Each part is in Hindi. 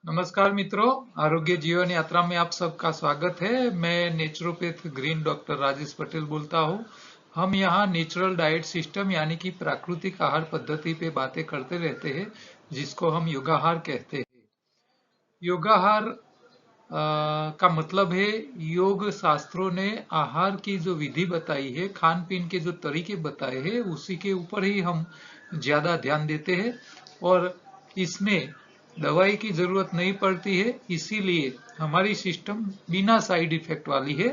नमस्कार मित्रों, आरोग्य जीवन यात्रा में आप सबका स्वागत है। मैं naturopath green doctor Rajesh Patel बोलता हूँ। हम यहाँ नेचुरल डाइट सिस्टम यानी कि प्राकृतिक आहार पद्धति पे बातें करते रहते हैं, जिसको हम योगाहार कहते हैं। योगाहार का मतलब है, योग शास्त्रों ने आहार की जो विधि बताई है, खान पीन के जो तरीके बताए हैं, उसी के ऊपर ही हम ज्यादा ध्यान देते हैं और इसमें दवाई की जरूरत नहीं पड़ती है। इसीलिए हमारी सिस्टम बिना साइड इफेक्ट वाली है।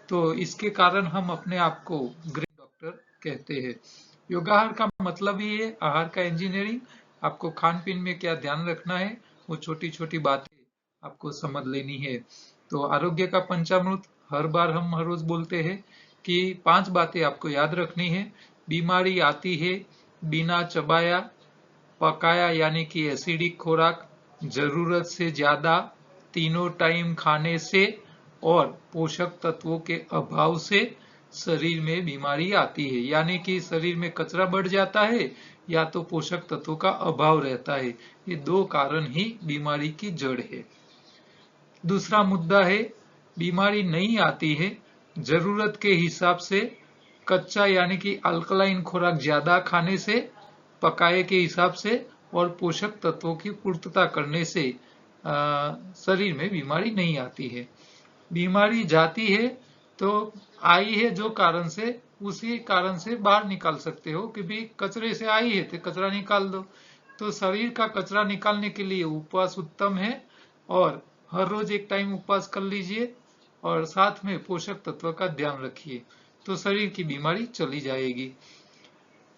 तो इसके कारण हम अपने आप को ग्रेट डॉक्टर कहते हैं। योगाहार का मतलब ही है आहार का इंजीनियरिंग। आपको खान पीन में क्या ध्यान रखना है, वो छोटी छोटी बातें आपको समझ लेनी है। तो आरोग्य का पंचामृत हर रोज बोलते हैं कि 5 बातें आपको याद रखनी है। बीमारी आती है बिना चबाया पकाया यानी कि एसिडिक खुराक, जरूरत से ज्यादा, तीनों टाइम खाने से और पोषक तत्वों के अभाव से शरीर में बीमारी आती है। यानी कि शरीर में कचरा बढ़ जाता है या तो पोषक तत्वों का अभाव रहता है। ये 2 कारण ही बीमारी की जड़ है। दूसरा मुद्दा है, बीमारी नहीं आती है जरूरत के हिसाब से, कच्चा यानी कि अल्कलाइन खुराक ज्यादा खाने से, पकाए के हिसाब से और पोषक तत्वों की पूर्तता करने से शरीर में बीमारी नहीं आती है। बीमारी जाती है तो आई है जो कारण से, उसी कारण से बाहर निकाल सकते हो कि भी कचरे से आई है तो कचरा निकाल दो। तो शरीर का कचरा निकालने के लिए उपवास उत्तम है और हर रोज एक टाइम उपवास कर लीजिए और साथ में पोषक तत्व का ध्यान रखिए, तो शरीर की बीमारी चली जाएगी।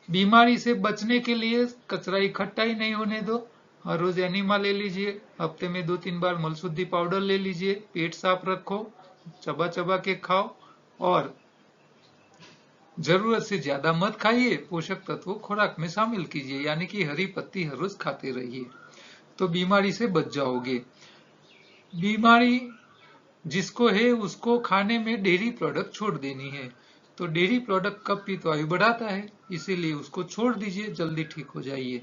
बीमारी से बचने के लिए कचरा इकट्ठा ही नहीं होने दो। हर रोज एनिमा ले लीजिए, हफ्ते में 2-3 बार मलशुद्धि पाउडर ले लीजिए, पेट साफ रखो, चबा चबा के खाओ और जरूरत से ज्यादा मत खाइए। पोषक तत्व खुराक में शामिल कीजिए यानी कि हरी पत्ती हर रोज खाते रहिए, तो बीमारी से बच जाओगे। बीमारी जिसको है उसको खाने में डेयरी प्रोडक्ट छोड़ देनी है। तो डेयरी प्रोडक्ट कफ आयु बढ़ाता है, इसीलिए उसको छोड़ दीजिए, जल्दी ठीक हो जाइए।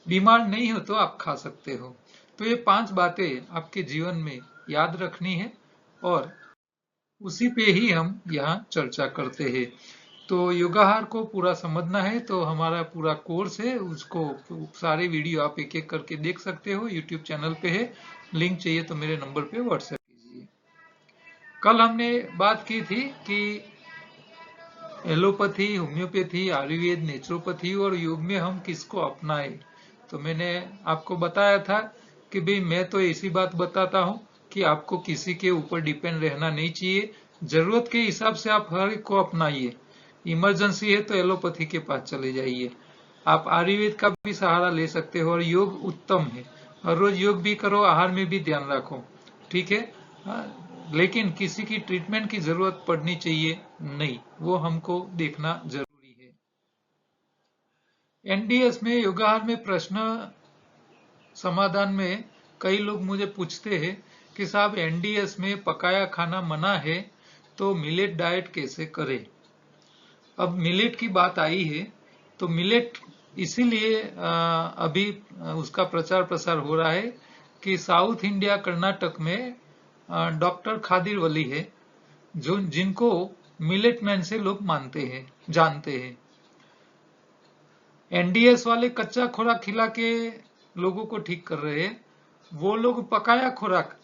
बीमार नहीं हो तो आप खा सकते हो। तो ये 5 बातें आपके जीवन में याद रखनी है और उसी पे ही हम यहाँ चर्चा करते हैं। तो योगाहार को पूरा समझना है तो हमारा पूरा कोर्स है, उसको सारे वीडियो आप एक एक करके देख सकते हो, यूट्यूब चैनल पे है। लिंक चाहिए तो मेरे नंबर पे व्हाट्सएप कीजिए। कल हमने बात की थी कि एलोपैथी, होम्योपैथी, आयुर्वेद, नेचुरोपैथी और योग में हम किसको अपनाएं। तो मैंने आपको बताया था कि भाई मैं तो ऐसी बात बताता हूँ कि आपको किसी के ऊपर डिपेंड रहना नहीं चाहिए। जरूरत के हिसाब से आप हर एक को अपनाइए। इमरजेंसी है तो एलोपैथी के पास चले जाइए। आप आयुर्वेद का भी सहारा ले सकते हो और योग उत्तम है। हर रोज योग भी करो, आहार में भी ध्यान रखो, ठीक है। लेकिन किसी की ट्रीटमेंट की जरूरत पड़नी चाहिए नहीं, वो हमको देखना जरूरी है। एनडीएस में योगाहार में प्रश्न समाधान में कई लोग मुझे पूछते हैं कि साहब एनडीएस में पकाया खाना मना है तो मिलेट डाइट कैसे करें। अब मिलेट की बात आई है तो मिलेट इसीलिए अभी उसका प्रचार प्रसार हो रहा है कि साउथ इंडिया कर्नाटक में डॉक्टर खादिर वली है जो जिनको मिलेट मैन से लोग मानते हैं, जानते हैं। एनडीएस वाले कच्चा खुराक खिला के लोगों को ठीक कर रहे हैं, वो लोग पकाया खुराक,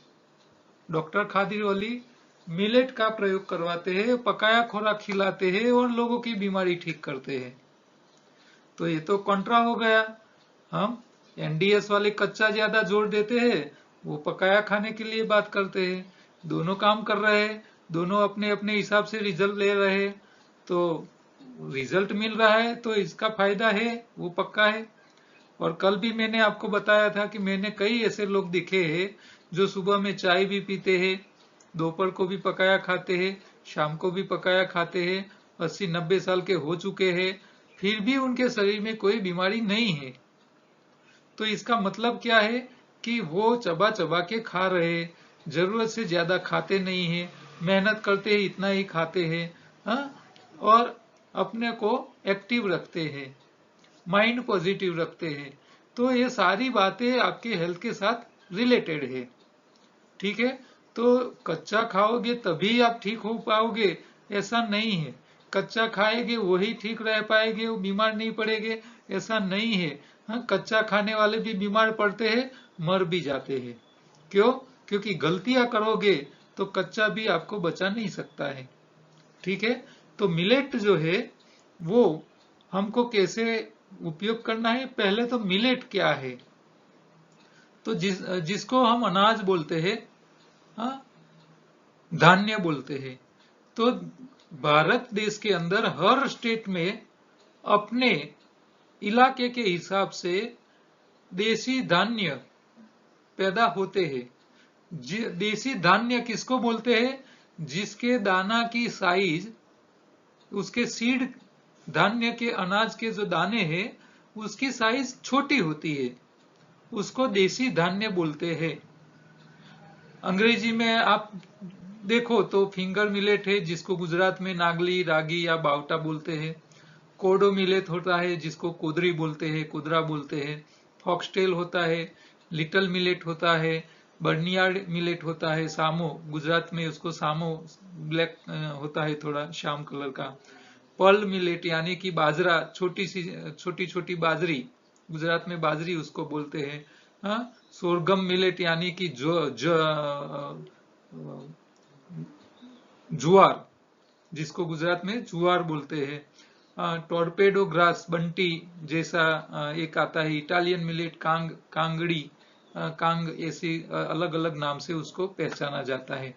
डॉक्टर खादिर वली मिलेट का प्रयोग करवाते हैं, पकाया खुराक खिलाते हैं और लोगों की बीमारी ठीक करते हैं। तो ये तो कॉन्ट्रा हो गया। हम एनडीएस वाले कच्चा ज्यादा जोर देते हैं, वो पकाया खाने के लिए बात करते हैं। दोनों काम कर रहे हैं, दोनों अपने अपने हिसाब से रिजल्ट ले रहे हैं। तो रिजल्ट मिल रहा है तो इसका फायदा है, वो पक्का है। और कल भी मैंने आपको बताया था कि मैंने कई ऐसे लोग दिखे हैं जो सुबह में चाय भी पीते हैं, दोपहर को भी पकाया खाते हैं, शाम को भी पकाया खाते हैं, 80-90 साल के हो चुके हैं, फिर भी उनके शरीर में कोई बीमारी नहीं है। तो इसका मतलब क्या है कि वो चबा चबा के खा रहे, जरूरत से ज्यादा खाते नहीं है, मेहनत करते हैं इतना ही खाते हैं, हाँ? और अपने को एक्टिव रखते हैं, माइंड पॉजिटिव रखते हैं। तो ये सारी बातें आपके हेल्थ के साथ रिलेटेड है। ठीक है, तो कच्चा खाओगे तभी आप ठीक हो पाओगे ऐसा नहीं है। कच्चा खाएंगे वही ठीक रह पाएंगे, वो बीमार नहीं पड़ेंगे ऐसा नहीं है। हाँ, कच्चा खाने वाले भी बीमार पड़ते हैं, मर भी जाते हैं। क्यों? क्योंकि गलतियां करोगे तो कच्चा भी आपको बचा नहीं सकता है। ठीक है, तो मिलेट जो है वो हमको कैसे उपयोग करना है। पहले तो मिलेट क्या है, तो जिसको हम अनाज बोलते हैं, हाँ, धान्य बोलते हैं। तो भारत देश के अंदर हर स्टेट में अपने इलाके के हिसाब से देसी धान्य पैदा होते हैं। देसी धान्य किसको बोलते हैं? जिसके दाना की साइज, उसके सीड, धान्य के अनाज के जो दाने हैं उसकी साइज छोटी होती है, उसको देसी धान्य बोलते हैं। अंग्रेजी में आप देखो तो फिंगर मिलेट है, जिसको गुजरात में नागली, रागी या बावटा बोलते हैं। कोडो मिलेट होता है जिसको कोदरी बोलते हैं, कुदरा बोलते हैं। फॉक्सटेल होता है, लिटिल मिलेट होता है, बर्नियार्ड मिलेट होता है, सामो, गुजरात में उसको सामो, ब्लैक होता है थोड़ा श्याम कलर का। पर्ल मिलेट यानी कि बाजरा, छोटी छोटी बाजरी, गुजरात में बाजरी उसको बोलते हैं। हाँ, सोरगम मिलेट यानी कि जुआर, जिसको गुजरात में जुआर बोलते हैं। टॉर्पेडो ग्रास, बंटी जैसा एक आता है। इटालियन मिलेट, कांगड़ी, कांग, ऐसी अलग अलग नाम से उसको पहचाना जाता है।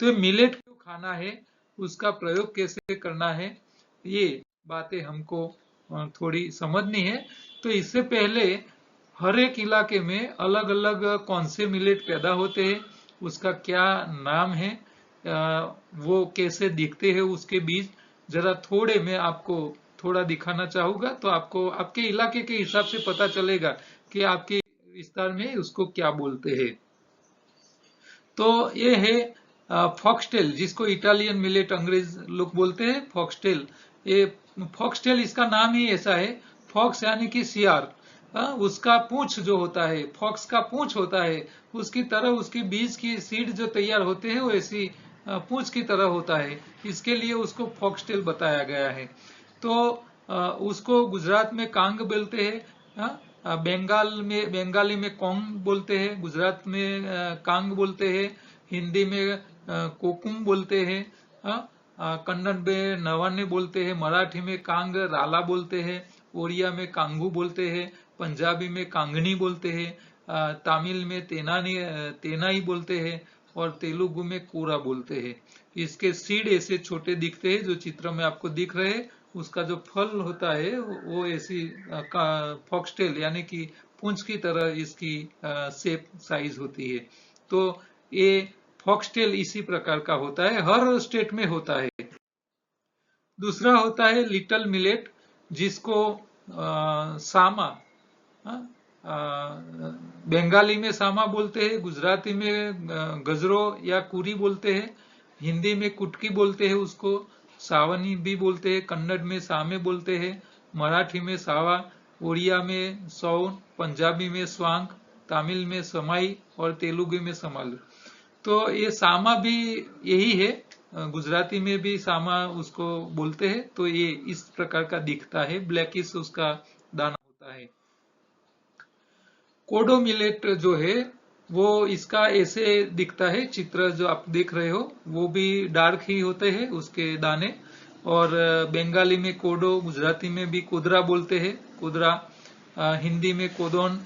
तो मिलेट क्यों खाना है, उसका प्रयोग कैसे करना है, ये बातें हमको थोड़ी समझनी है। तो इससे पहले हर एक इलाके में अलग अलग कौन से मिलेट पैदा होते हैं, उसका क्या नाम है, वो कैसे दिखते हैं उसके बीज, जरा थोड़े मैं आपको थोड़ा दिखाना चाहूंगा, तो आपको आपके इलाके के हिसाब से पता चलेगा कि आपके विस्तार में उसको क्या बोलते हैं। तो ये है फॉक्सटेल, जिसको इटालियन मिलेट अंग्रेज लोग बोलते हैं फॉक्सटेल। ये फॉक्सटेल, इसका नाम ही ऐसा है। फॉक्स यानी कि सियार, उसका पूंछ जो होता है, फॉक्स का पूंछ होता है, उसकी तरह उसकी बीज की सीड जो तैयार होते हैं वो ऐसी पूंछ की तरह होता है, इसके लिए उसको फॉक्सटेल बताया गया है। तो उसको गुजरात में कांग बोलते हैं। बंगाली में कोंग बोलते हैं, गुजरात में कांग बोलते हैं, हिंदी में कोकुम बोलते हैं, कन्नड़ में नवाने बोलते हैं, मराठी में कांग राला बोलते हैं, ओडिया में कांगू बोलते हैं, पंजाबी में कांगनी बोलते हैं, तमिल में तेनाई बोलते हैं, और तेलुगु में कोरा बोलते हैं। इसके सीड ऐसे छोटे दिखते हैं जो चित्र में आपको दिख रहे हैं। उसका जो फल होता है वो ऐसी फॉक्सटेल यानी कि पूंछ की तरह इसकी शेप, साइज होती है। तो ये फॉक्सटेल इसी प्रकार का होता है, हर स्टेट में होता है। दूसरा होता है लिटिल मिलेट, जिसको सामा, बंगाली में सामा बोलते हैं, गुजराती में गजरो या कुरी बोलते हैं, हिंदी में कुटकी बोलते हैं, उसको सावनी भी बोलते हैं, कन्नड़ में सामे बोलते हैं, मराठी में सावा, उड़िया में सौन, पंजाबी में स्वांग, तमिल में समाई और तेलुगु में समालू। तो ये सामा भी यही है, गुजराती में भी सामा उसको बोलते हैं। तो ये इस प्रकार का दिखता है, ब्लैकिश उसका दाना होता है। कोडो मिलेट जो है वो इसका ऐसे दिखता है, चित्र जो आप देख रहे हो वो भी डार्क ही होते हैं उसके दाने। और बंगाली में कोडो, गुजराती में भी कोदरा बोलते हैं, कोदरा, हिंदी में कोदोन,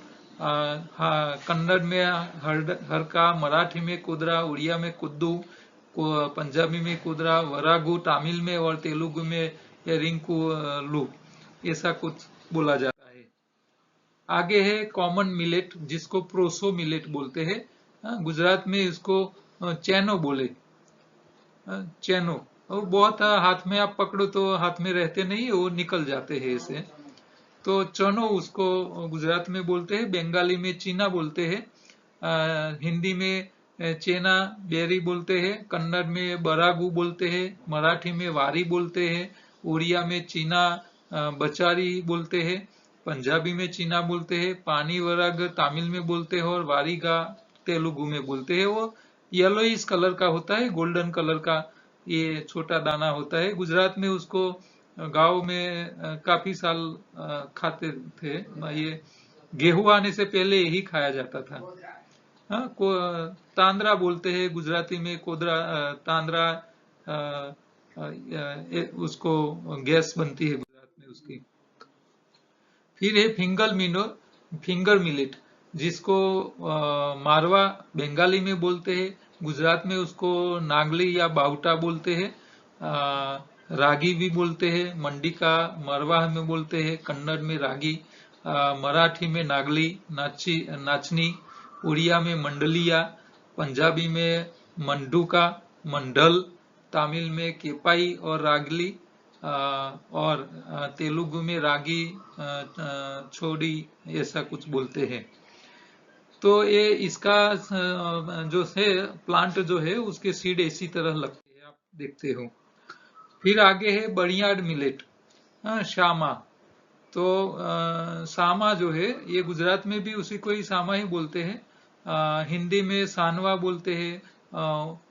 कन्नड़ में हरका, मराठी में कोदरा, उड़िया में कुद्दू, पंजाबी में कोदरा, वरागू तमिल में, और तेलुगु में रिंकू लू, ऐसा कुछ बोला जाता है। आगे है कॉमन मिलेट, जिसको प्रोसो मिलेट बोलते हैं। गुजरात में इसको चैनो बोले, चैनो। वो बहुत हाथ में आप पकड़ो तो हाथ में रहते नहीं, वो निकल जाते हैं ऐसे। तो चनो उसको गुजरात में बोलते हैं, बंगाली में चीना बोलते हैं, हिंदी में चेना बेरी बोलते हैं, कन्नड़ में बरागू बोलते हैं, मराठी में वारी बोलते हैं, उड़िया में चीना बचारी बोलते हैं, पंजाबी में चीना बोलते हैं, पानी वराग तमिल में बोलते हैं, और वारीगा तेलुगु में बोलते हैं। वो येलोइश कलर का होता है, गोल्डन कलर का ये छोटा दाना होता है। गुजरात में उसको गांव में काफी साल खाते थे। ये गेहूं आने से पहले यही खाया जाता था। हाँ, तांद्रा बोलते हैं गुजराती में, कोदरा तांद्रा। अ, उसको गैस बनती है गुजरात में उसकी। फिर है फिंगर मिलेट, जिसको मारवा बंगाली में बोलते हैं। गुजरात में उसको नागली या बावटा बोलते हैं। रागी भी बोलते हैं, मंडी का मरवा में बोलते हैं, कन्नड़ में रागी, मराठी में नागली, नाचनी, उड़िया में मंडलिया, पंजाबी में मंडूका, मंडल, तमिल में केपाई और रागली, और तेलुगु में रागी, छोड़ी, ऐसा कुछ बोलते हैं। तो ये इसका जो है प्लांट जो है उसके सीड इसी तरह लगते हैं, आप देखते हो। फिर आगे है बर्नियार्ड मिलेट, शामा। तो सामा जो है ये गुजरात में भी उसी को ही सामा ही बोलते हैं। हिंदी में सानवा बोलते हैं,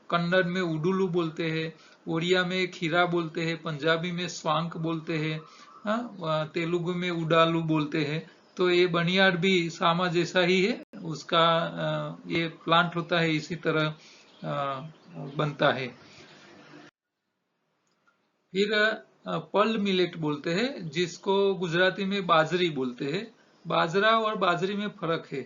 कन्नड़ में उडुलू बोलते हैं, उड़िया में खीरा बोलते हैं, पंजाबी में स्वांक बोलते हैं, तेलुगु में उडालू बोलते हैं। तो ये बनियाड भी सामा जैसा ही है, उसका ये प्लांट होता है, इसी तरह बनता है। फिर पर्ल मिलेट बोलते हैं, जिसको गुजराती में बाजरी बोलते हैं। बाजरा और बाजरी में फर्क है।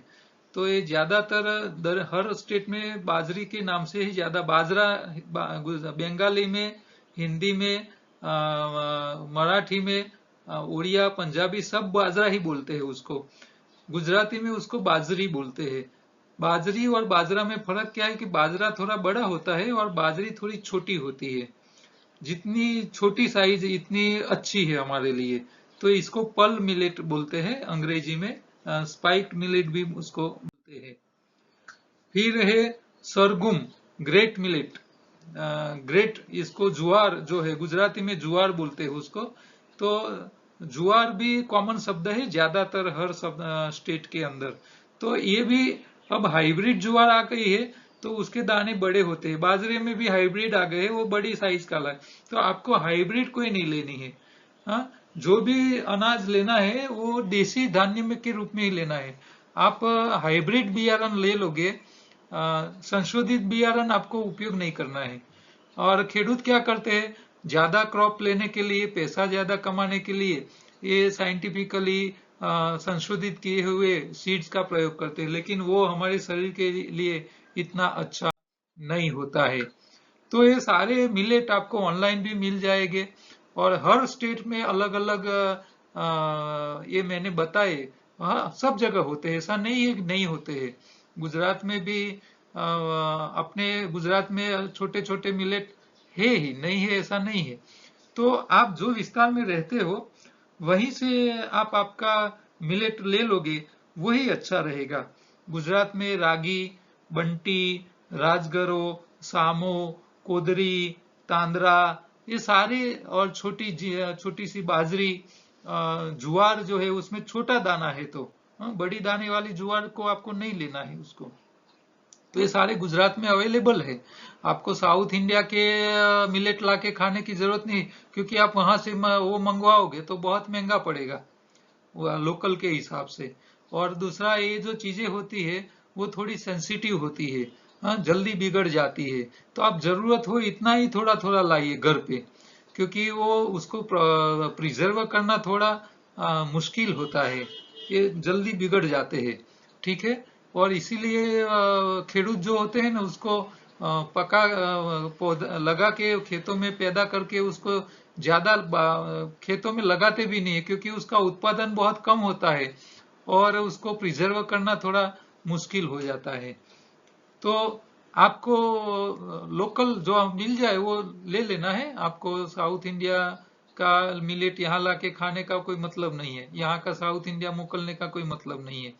तो ये ज्यादातर हर स्टेट में बाजरी के नाम से ही ज्यादा बाजरा, बंगाली में, हिंदी में, मराठी में, उड़िया, पंजाबी सब बाजरा ही बोलते हैं उसको। गुजराती में उसको बाजरी बोलते हैं। बाजरी और बाजरा में फर्क क्या है कि बाजरा थोड़ा बड़ा होता है और बाजरी थोड़ी छोटी होती है। जितनी छोटी साइज इतनी अच्छी है हमारे लिए। तो इसको पर्ल मिलेट बोलते हैं अंग्रेजी में, स्पाइक्ड मिलेट भी उसको बोलते हैं। फिर है सरगुम, ग्रेट मिलेट। ग्रेट, इसको जुआर जो है गुजराती में जुआर बोलते हैं उसको। तो जुआर भी कॉमन शब्द है ज्यादातर हर स्टेट के अंदर। तो ये भी अब हाइब्रिड जुआर आ गई है, तो उसके दाने बड़े होते हैं। बाजरे में भी हाइब्रिड आ गए हैं, वो बड़ी साइज का है। तो आपको हाइब्रिड कोई नहीं लेनी है। हाँ, जो भी अनाज लेना है वो देसी धान्य में के रूप में ही लेना है। आप हाइब्रिड बियारण ले लोगे, संशोधित बियारण आपको उपयोग नहीं करना है। और खेडूत क्या करते हैं, ज्यादा क्रॉप लेने के लिए, पैसा ज्यादा कमाने के लिए ये साइंटिफिकली संशोधित किए हुए सीड्स का प्रयोग करते हैं, लेकिन वो हमारे शरीर के लिए इतना अच्छा नहीं होता है। तो ये सारे मिलेट आपको ऑनलाइन भी मिल जाएंगे, और हर स्टेट में अलग अलग ये मैंने बताए, हाँ सब जगह होते हैं, ऐसा नहीं है कि नहीं होते हैं। गुजरात में भी अपने गुजरात में छोटे छोटे मिलेट है ही, नहीं है ऐसा नहीं है। तो आप जो विस्तार में रहते हो वहीं से आप आपका मिलेट ले लोगे, वही अच्छा रहेगा। गुजरात में रागी, बंटी, राजगरो, सामो, कोदरी, तांद्रा, ये सारे, और छोटी सी बाजरी, जुआर जो है उसमें छोटा दाना है, तो बड़ी दाने वाली जुआर को आपको नहीं लेना है उसको। तो ये सारे गुजरात में अवेलेबल है। आपको साउथ इंडिया के मिलेट लाके खाने की जरूरत नहीं, क्योंकि आप वहां से वो मंगवाओगे तो बहुत महंगा पड़ेगा लोकल के हिसाब से। और दूसरा, ये जो चीजें होती है वो थोड़ी सेंसिटिव होती है, हाँ जल्दी बिगड़ जाती है। तो आप जरूरत हो इतना ही थोड़ा थोड़ा लाइए घर पे, क्योंकि वो उसको प्रिजर्व करना थोड़ा मुश्किल होता है, ये जल्दी बिगड़ जाते हैं। ठीक है। और इसीलिए खेडूत जो होते हैं ना उसको पका पौधा लगा के खेतों में पैदा करके उसको ज्यादा खेतों में लगाते भी नहीं है, क्योंकि उसका उत्पादन बहुत कम होता है और उसको प्रिजर्व करना थोड़ा मुश्किल हो जाता है। तो आपको लोकल जो मिल जाए वो ले लेना है। आपको साउथ इंडिया का मिलेट यहाँ लाके खाने का कोई मतलब नहीं है, यहाँ का साउथ इंडिया मोकलने का कोई मतलब नहीं है।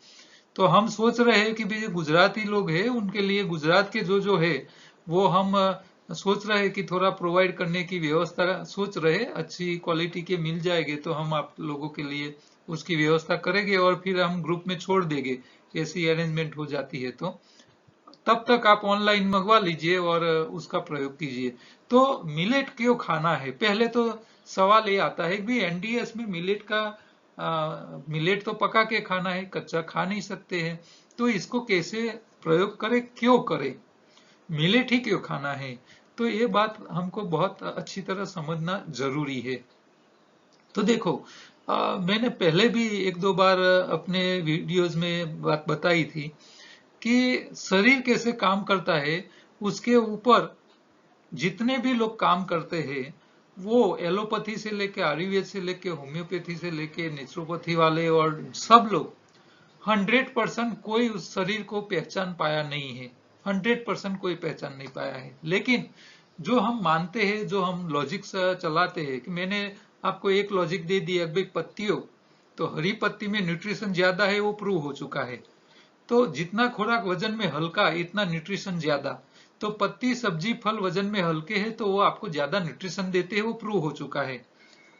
तो हम सोच रहे हैं कि भी गुजराती लोग हैं उनके लिए गुजरात के जो जो है वो हम सोच रहे हैं कि थोड़ा प्रोवाइड करने की व्यवस्था सोच रहे हैं। अच्छी क्वालिटी के मिल जाएंगे तो हम आप लोगों के लिए उसकी व्यवस्था करेंगे, और फिर हम ग्रुप में छोड़ देंगे, ऐसी अरेंजमेंट हो जाती है तो। तब तक आप ऑनलाइन मंगवा लीजिए और उसका प्रयोग कीजिए। तो मिलेट क्यों खाना है, पहले तो सवाल ये आता है कि भाई एनडीएस में मिलेट का मिलेट तो पका के खाना है, कच्चा खा नहीं सकते हैं, तो इसको कैसे प्रयोग करें, क्यों करें, मिलेट ही क्यों खाना है। तो ये बात हमको बहुत अच्छी तरह समझना जरूरी है। तो देखो, मैंने पहले भी एक दो बार अपने वीडियोस में बात बताई थी कि शरीर कैसे काम करता है, उसके ऊपर जितने भी लोग काम करते हैं वो एलोपैथी से लेके आयुर्वेद से लेके होम्योपैथी से लेके नेचुरोपैथी वाले और सब लोग 100% कोई उस शरीर को पहचान पाया नहीं है। 100% कोई पहचान नहीं पाया है। लेकिन जो हम मानते हैं, जो हम लॉजिक चलाते हैं, कि मैंने आपको एक लॉजिक दे दिया भाई पत्तियों, तो हरी पत्ती में न्यूट्रिशन ज्यादा है, वो प्रूव हो चुका है। तो जितना खुराक वजन में हल्का इतना न्यूट्रिशन ज्यादा। तो पत्ती सब्जी फल वजन में हल्के हैं तो वो आपको ज्यादा न्यूट्रिशन देते हैं, वो प्रूव हो चुका है।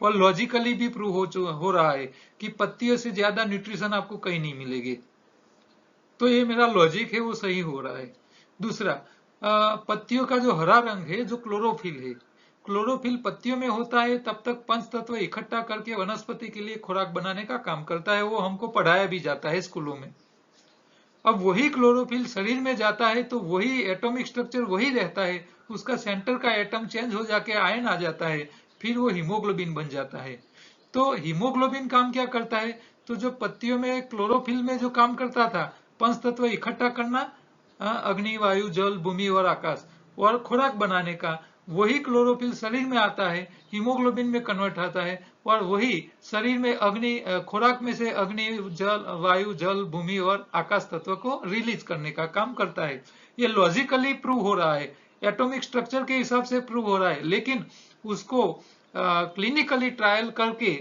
और लॉजिकली भी प्रूव हो रहा है कि पत्तियों से ज्यादा न्यूट्रिशन आपको कहीं नहीं मिलेगी। तो ये मेरा लॉजिक है, वो सही हो रहा है। दूसरा, पत्तियों का जो हरा रंग है, जो क्लोरोफिल है, क्लोरोफिल पत्तियों में होता है, तब तक पंच तत्व इकट्ठा करके वनस्पति के लिए खुराक बनाने का काम करता है। वो हमको पढ़ाया भी जाता है स्कूलों में। अब वही क्लोरोफिल शरीर में जाता है तो वही एटॉमिक स्ट्रक्चर वही रहता है, उसका सेंटर का एटम चेंज हो जाके आयन आ जाता है, फिर वो हीमोग्लोबिन बन जाता है। तो हीमोग्लोबिन काम क्या करता है, तो जो पत्तियों में क्लोरोफिल में जो काम करता था पंच तत्व इकट्ठा करना, अग्नि वायु जल भूमि और आकाश, और खुराक बनाने का, वही क्लोरोफिल शरीर में आता है, हीमोग्लोबिन में कन्वर्ट होता है, और वही शरीर में खुराक में से अग्नि जल वायु जल भूमि और आकाश तत्व को रिलीज करने का काम करता है। ये लॉजिकली प्रूव हो रहा है, एटॉमिक स्ट्रक्चर के हिसाब से प्रूव हो रहा है। लेकिन उसको क्लिनिकली ट्रायल करके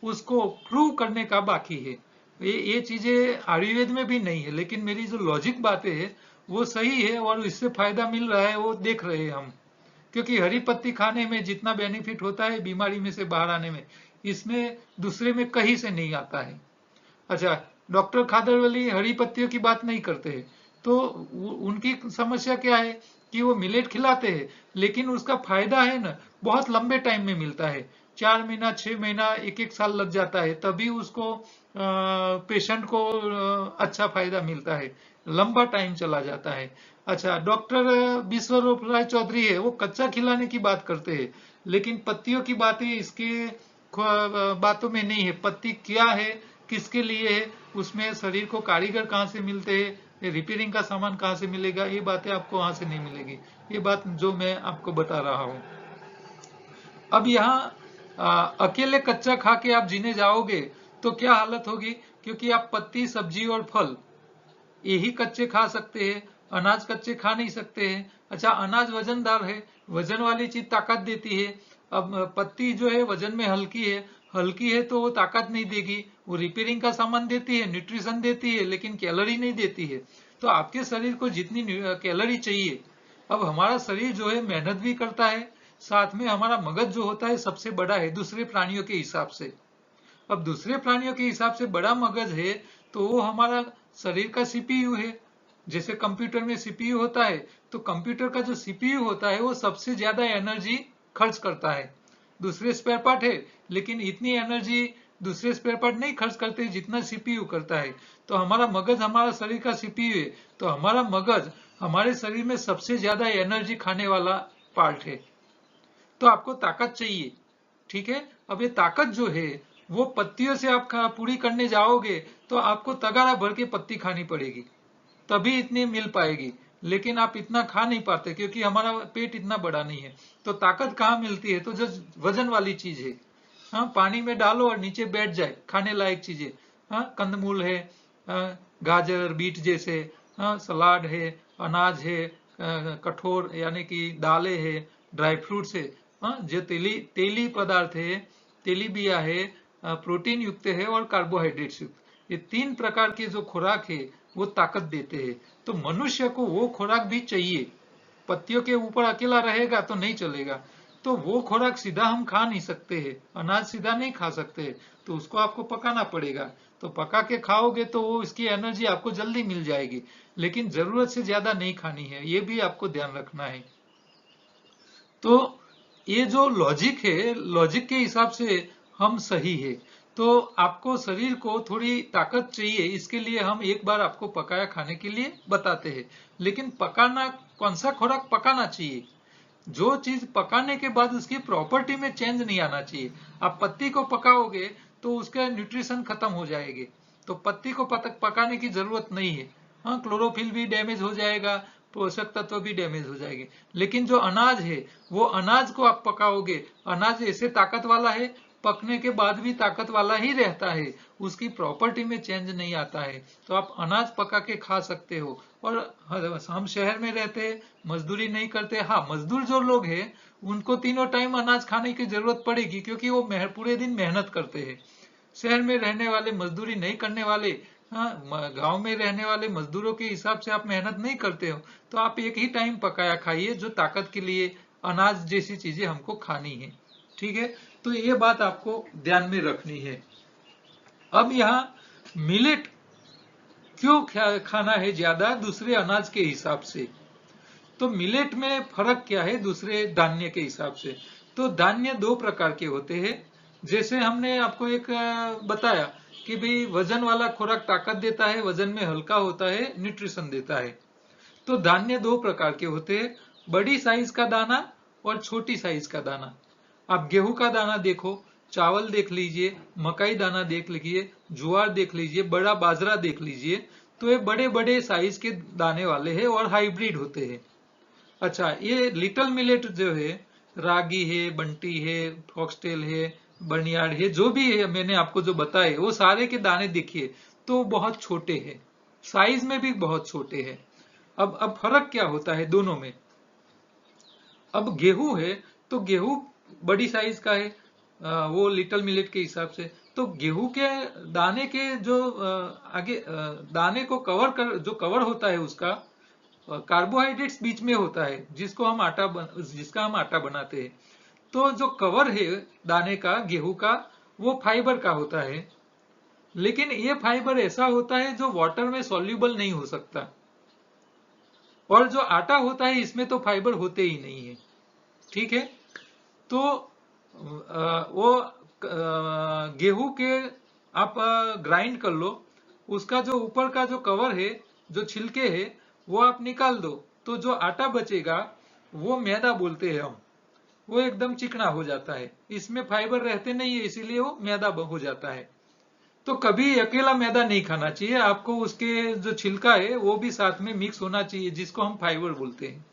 उसको प्रूव करने का बाकी है। ये चीजें आयुर्वेद में भी नहीं है, लेकिन मेरी जो लॉजिक बातें है वो सही है और इससे फायदा मिल रहा है, वो देख रहे हैं हम। क्योंकि हरी पत्ती खाने में जितना बेनिफिट होता है बीमारी में से बाहर आने में, इसमें दूसरे में कहीं से नहीं आता है। अच्छा, डॉक्टर खादरवली हरी पत्तियों की बात नहीं करते हैं, तो उनकी समस्या क्या है कि वो मिलेट खिलाते हैं, लेकिन उसका फायदा है ना बहुत लंबे टाइम में मिलता है। 4 महीना 6 महीना एक एक साल लग जाता है, तभी उसको पेशेंट को अच्छा फायदा मिलता है, लंबा टाइम चला जाता है। अच्छा, डॉक्टर विश्वरूप राय चौधरी है, वो कच्चा खिलाने की बात करते हैं, लेकिन पत्तियों की बातें इसके बातों में नहीं है। पत्ती क्या है, किसके लिए है, उसमें शरीर को कारीगर कहाँ से मिलते हैं, रिपेयरिंग का सामान कहाँ से मिलेगा, ये बातें आपको वहां से नहीं मिलेगी। ये बात जो मैं आपको बता रहा हूँ। अब यहाँ अकेले कच्चा खा के आप जीने जाओगे तो क्या हालत होगी, क्योंकि आप पत्ती सब्जी और फल यही कच्चे खा सकते हैं, अनाज कच्चे खा नहीं सकते हैं। अच्छा, अनाज वजनदार है, वजन वाली चीज ताकत देती है। अब पत्ती जो है वजन में हल्की है, हल्की है तो वो ताकत नहीं देगी, वो रिपेयरिंग का सामान देती है, न्यूट्रिशन देती है, लेकिन कैलोरी नहीं देती है। तो आपके शरीर को जितनी कैलोरी चाहिए, अब हमारा शरीर जो है मेहनत भी करता है, साथ में हमारा मगज जो होता है सबसे बड़ा है दूसरे प्राणियों के हिसाब से। अब दूसरे प्राणियों के हिसाब से बड़ा मगज है, तो वो हमारा शरीर का सीपीयू है। जैसे कंप्यूटर में सीपीयू होता है, तो कंप्यूटर का जो सीपीयू होता है वो सबसे ज्यादा एनर्जी खर्च करता है। दूसरे स्पेयर पार्ट है, लेकिन इतनी एनर्जी दूसरे स्पेयर पार्ट नहीं खर्च करते जितना सीपीयू करता है। तो हमारा मगज हमारा शरीर का सीपीयू है, तो हमारा मगज हमारे शरीर में सबसे ज्यादा एनर्जी खाने वाला पार्ट है। तो आपको ताकत चाहिए, ठीक है। अब ये ताकत जो है वो पत्तियों से आप पूरी करने जाओगे तो आपको तगारा भर के पत्ती खानी पड़ेगी, तभी इतनी मिल पाएगी। लेकिन आप इतना खा नहीं पाते क्योंकि हमारा पेट इतना बड़ा नहीं है। तो ताकत कहाँ मिलती है, तो जो वजन वाली चीज है, हाँ, पानी में डालो और नीचे बैठ जाए, खाने लायक चीजें, हाँ, कंदमूल है, गाजर बीट जैसे, हाँ, सलाद है, अनाज है, कठोर यानी कि दालें है, ड्राई फ्रूट्स है, हाँ, जो तेली पदार्थ है, तेलीबिया है, प्रोटीन युक्त है और कार्बोहाइड्रेट्स युक्त, ये 3 प्रकार के जो खुराक है वो ताकत देते हैं। तो मनुष्य को वो खुराक भी चाहिए, पत्तियों के ऊपर अकेला रहेगा तो नहीं चलेगा। तो वो खुराक सीधा हम खा नहीं सकते हैं, अनाज सीधा नहीं खा सकते, तो उसको आपको पकाना पड़ेगा। तो पका के खाओगे तो वो इसकी एनर्जी आपको जल्दी मिल जाएगी, लेकिन जरूरत से ज्यादा नहीं खानी है, ये भी आपको ध्यान रखना है। तो ये जो लॉजिक है, लॉजिक के हिसाब से हम सही है। तो आपको शरीर को थोड़ी ताकत चाहिए, इसके लिए हम एक बार आपको पकाया खाने के लिए बताते हैं। लेकिन पकाना, कौन सा खुराक पकाना चाहिए, जो चीज पकाने के बाद उसकी प्रॉपर्टी में चेंज नहीं आना चाहिए। आप पत्ती को पकाओगे तो उसका न्यूट्रिशन खत्म हो जाएगी, तो पत्ती को पकाने की जरूरत नहीं है। हाँ, क्लोरोफिल भी डैमेज हो जाएगा, पोषक तत्व भी डैमेज हो जाएंगे। लेकिन जो अनाज है, वो अनाज को आप पकाओगे, अनाज ऐसे ताकत वाला है, पकने के बाद भी ताकत वाला ही रहता है, उसकी प्रॉपर्टी में चेंज नहीं आता है। तो आप अनाज पका के खा सकते हो। और हम शहर में रहते हैं, मजदूरी नहीं करते। हाँ, मजदूर जो लोग हैं उनको तीनों टाइम अनाज खाने की जरूरत पड़ेगी, क्योंकि वो पूरे दिन मेहनत करते हैं। शहर में रहने वाले, मजदूरी नहीं करने वाले, हाँ, गांव में रहने वाले मजदूरों के हिसाब से आप मेहनत नहीं करते हो, तो आप एक ही टाइम पकाया खाइए, जो ताकत के लिए अनाज जैसी चीजें हमको खानी है। ठीक है, तो ये बात आपको ध्यान में रखनी है। अब यहाँ मिलेट क्यों खाना है ज्यादा दूसरे अनाज के हिसाब से, तो मिलेट में फर्क क्या है दूसरे धान्य के हिसाब से। तो धान्य दो प्रकार के होते हैं। जैसे हमने आपको एक बताया कि भाई वजन वाला खुराक ताकत देता है, वजन में हल्का होता है, न्यूट्रिशन देता है। तो धान्य दो प्रकार के होते हैं, बड़ी साइज का दाना और छोटी साइज का दाना। आप गेहूं का दाना देखो, चावल देख लीजिए, मकई दाना देख लीजिए, ज्वार देख लीजिए, बड़ा बाजरा देख लीजिए, तो ये बड़े बड़े साइज के दाने वाले हैं और हाइब्रिड होते हैं। अच्छा, ये लिटिल मिलेट जो है, रागी है, बंटी है, फॉक्सटेल है, बर्नियार्ड है, जो भी है मैंने आपको जो बताए, वो सारे के दाने देखिए तो बहुत छोटे हैं, साइज में भी बहुत छोटे हैं। अब फर्क क्या होता है दोनों में। अब गेहूं है तो गेहूं बड़ी साइज का है, वो लिटिल मिलेट के हिसाब से। तो गेहूं के दाने के जो आगे दाने को जो कवर होता है उसका, कार्बोहाइड्रेट्स बीच में होता है, जिसका हम आटा बनाते हैं। तो जो कवर है दाने का, गेहूं का, वो फाइबर का होता है। लेकिन ये फाइबर ऐसा होता है जो वाटर में सॉल्यूबल नहीं हो सकता, और जो आटा होता है इसमें तो फाइबर होते ही नहीं है। ठीक है, तो वो गेहूं के आप ग्राइंड कर लो, उसका जो ऊपर का जो कवर है, जो छिलके है, वो आप निकाल दो, तो जो आटा बचेगा वो मैदा बोलते हैं हम। वो एकदम चिकना हो जाता है, इसमें फाइबर रहते नहीं है, इसीलिए वो मैदा हो जाता है। तो कभी अकेला मैदा नहीं खाना चाहिए आपको, उसके जो छिलका है वो भी साथ में मिक्स होना चाहिए, जिसको हम फाइबर बोलते हैं।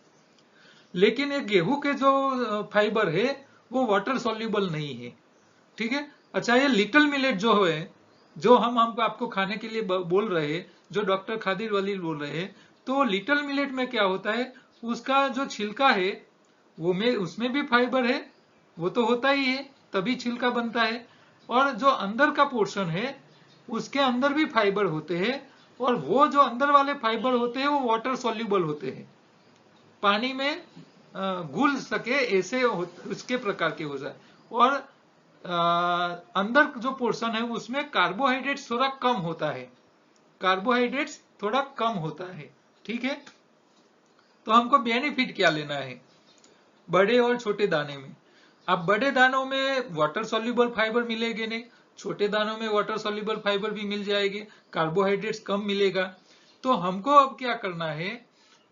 लेकिन ये गेहूं के जो फाइबर है वो वाटर सॉल्युबल नहीं है। ठीक है। अच्छा, ये लिटिल मिलेट जो है, जो हम आपको खाने के लिए बोल रहे हैं, जो डॉक्टर खादिर वलील बोल रहे हैं, तो लिटिल मिलेट में क्या होता है, उसका जो छिलका है वो में उसमें भी फाइबर है, वो तो होता ही है, तभी छिलका बनता है। और जो अंदर का पोर्शन है उसके अंदर भी फाइबर होते हैं, और वो जो अंदर वाले फाइबर होते हैं वो वाटर सॉल्युबल होते हैं, पानी में घुल सके ऐसे उसके प्रकार के हो जाए। और अंदर जो पोर्शन है उसमें कार्बोहाइड्रेट्स थोड़ा कम होता है, कार्बोहाइड्रेट्स थोड़ा कम होता है। ठीक है, तो हमको बेनिफिट क्या लेना है बड़े और छोटे दाने में। अब बड़े दानों में वाटर सॉल्युबल फाइबर मिलेंगे नहीं, छोटे दानों में वाटर सॉल्युबल फाइबर भी मिल जाएंगे, कार्बोहाइड्रेट्स कम मिलेगा। तो हमको अब क्या करना है